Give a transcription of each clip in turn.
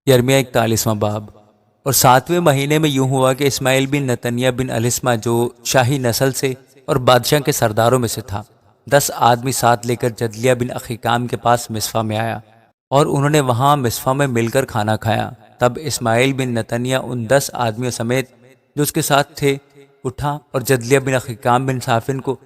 یرمیہ 41واں باب۔ اور 7ویں مہینے میں یوں ہوا کہ اسماعیل بن نتنیہ بن السمہ جو شاہی نسل سے اور بادشاہ کے سرداروں میں سے تھا 10 آدمی ساتھ لے کر جدلیہ بن اخیکام کے پاس مصفا میں آیا، اور انہوں نے وہاں مصفا میں مل کر کھانا کھایا۔ تب اسماعیل بن نتنیہ ان 10 آدمیوں سمیت جو اس کے ساتھ تھے اٹھا اور جدلیہ بن اخیکام بن صافن کو،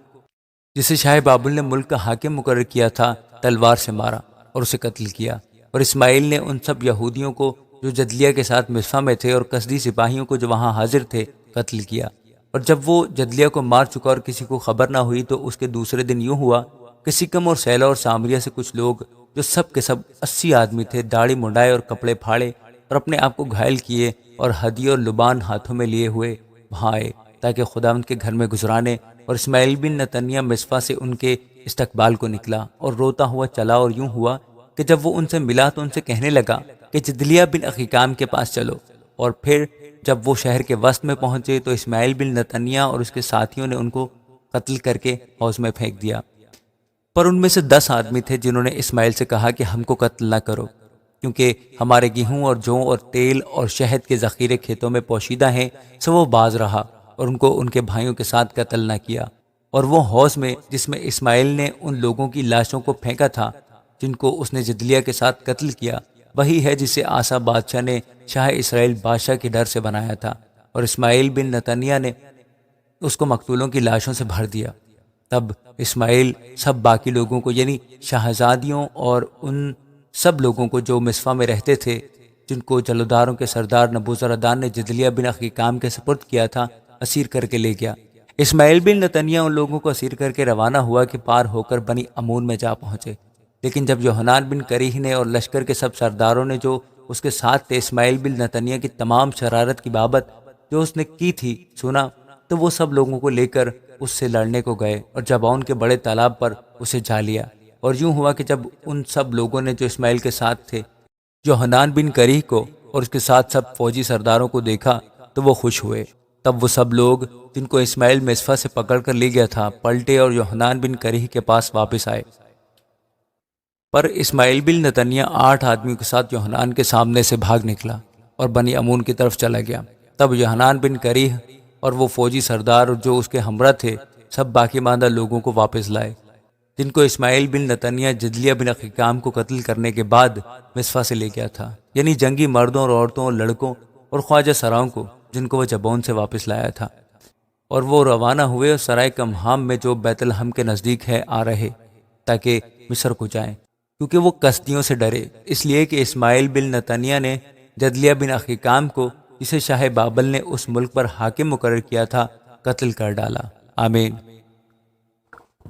جسے شاہ بابل نے ملک کا حاکم مقرر کیا تھا، تلوار سے مارا اور اسے قتل کیا۔ اور اسماعیل نے ان سب یہودیوں کو جو جدلیہ کے ساتھ مصفا میں تھے اور کسدی سپاہیوں کو جو وہاں حاضر تھے قتل کیا۔ اور جب وہ جدلیہ کو مار چکا اور کسی کو خبر نہ ہوئی تو اس کے دوسرے دن یوں ہوا کہ سکم اور سیلا اور سامریہ سے کچھ لوگ جو سب کے سب 80 آدمی تھے، داڑھی منڈائے اور کپڑے پھاڑے اور اپنے آپ کو گھائل کیے اور ہدیے اور لبان ہاتھوں میں لیے ہوئے وہاں آئے تاکہ خداوند کے گھر میں گزرانے۔ اور اسماعیل بن نتنیہ مصفا سے ان کے استقبال کو نکلا اور روتا ہوا چلا، اور یوں ہوا کہ جب وہ ان سے ملا تو ان سے کہنے لگا کہ جدلیہ بن اخیکام کے پاس چلو۔ اور پھر جب وہ شہر کے وسط میں پہنچے تو اسماعیل بن نتنیہ اور اس کے ساتھیوں نے ان کو قتل کر کے حوض میں پھینک دیا۔ پر ان میں سے 10 آدمی تھے جنہوں نے اسماعیل سے کہا کہ ہم کو قتل نہ کرو، کیونکہ ہمارے گیہوں اور جوں اور تیل اور شہد کے ذخیرے کھیتوں میں پوشیدہ ہیں۔ سو وہ باز رہا اور ان کو ان کے بھائیوں کے ساتھ قتل نہ کیا۔ اور وہ حوض میں جس میں اسماعیل نے ان لوگوں کی لاشوں کو پھینکا تھا جن کو اس نے جدلیہ کے ساتھ قتل کیا، وہی ہے جسے آسا بادشاہ نے شاہ اسرائیل بادشاہ کے ڈر سے بنایا تھا۔ اور اسماعیل بن نتنیہ نے اس کو مقتولوں کی لاشوں سے بھر دیا۔ تب اسماعیل سب باقی لوگوں کو، یعنی شہزادیوں اور ان سب لوگوں کو جو مصفا میں رہتے تھے، جن کو جلوداروں کے سردار نبوزردان نے جدلیہ بن اخیکام کے سپرد کیا تھا، اسیر کر کے لے گیا۔ اسماعیل بن نتنیہ ان لوگوں کو اسیر کر کے روانہ ہوا کہ پار ہو کر بنی امون میں جا پہنچے۔ لیکن جب یوحنان بن کریہ نے اور لشکر کے سب سرداروں نے جو اس کے ساتھ تھے اسماعیل بن نتنیہ کی تمام شرارت کی بابت جو اس نے کی تھی سنا، تو وہ سب لوگوں کو لے کر اس سے لڑنے کو گئے اور جبعون کے بڑے تالاب پر اسے جا لیا۔ اور یوں ہوا کہ جب ان سب لوگوں نے جو اسماعیل کے ساتھ تھے یوحنان بن کریہ کو اور اس کے ساتھ سب فوجی سرداروں کو دیکھا تو وہ خوش ہوئے۔ تب وہ سب لوگ جن کو اسماعیل مصفا سے پکڑ کر لے گیا تھا پلٹے اور یوحنان بن کریہ کے پاس واپس آئے۔ پر اسماعیل بن نتنیہ 8 آدمیوں کے ساتھ یوحنان کے سامنے سے بھاگ نکلا اور بنی امون کی طرف چلا گیا۔ تب یوحنان بن کریہ اور وہ فوجی سردار جو اس کے ہمراہ تھے سب باقی ماندہ لوگوں کو واپس لائے جن کو اسماعیل بن نتنیہ جدلیہ بن اخیکام کو قتل کرنے کے بعد مصفا سے لے گیا تھا، یعنی جنگی مردوں اور عورتوں اور لڑکوں اور خواجہ سراؤں کو جن کو وہ جبعون سے واپس لایا تھا۔ اور وہ روانہ ہوئے اور سرائے کمہام میں جو بیت لحم کے نزدیک ہے آ رہے تاکہ مصر کو جائیں، کیونکہ وہ کسدیوں سے ڈرے، اس لیے کہ اسماعیل بن نتنیہ نے جدلیہ بن اخیکام کو، جسے شاہ بابل نے اس ملک پر حاکم مقرر کیا تھا، قتل کر ڈالا۔ آمین۔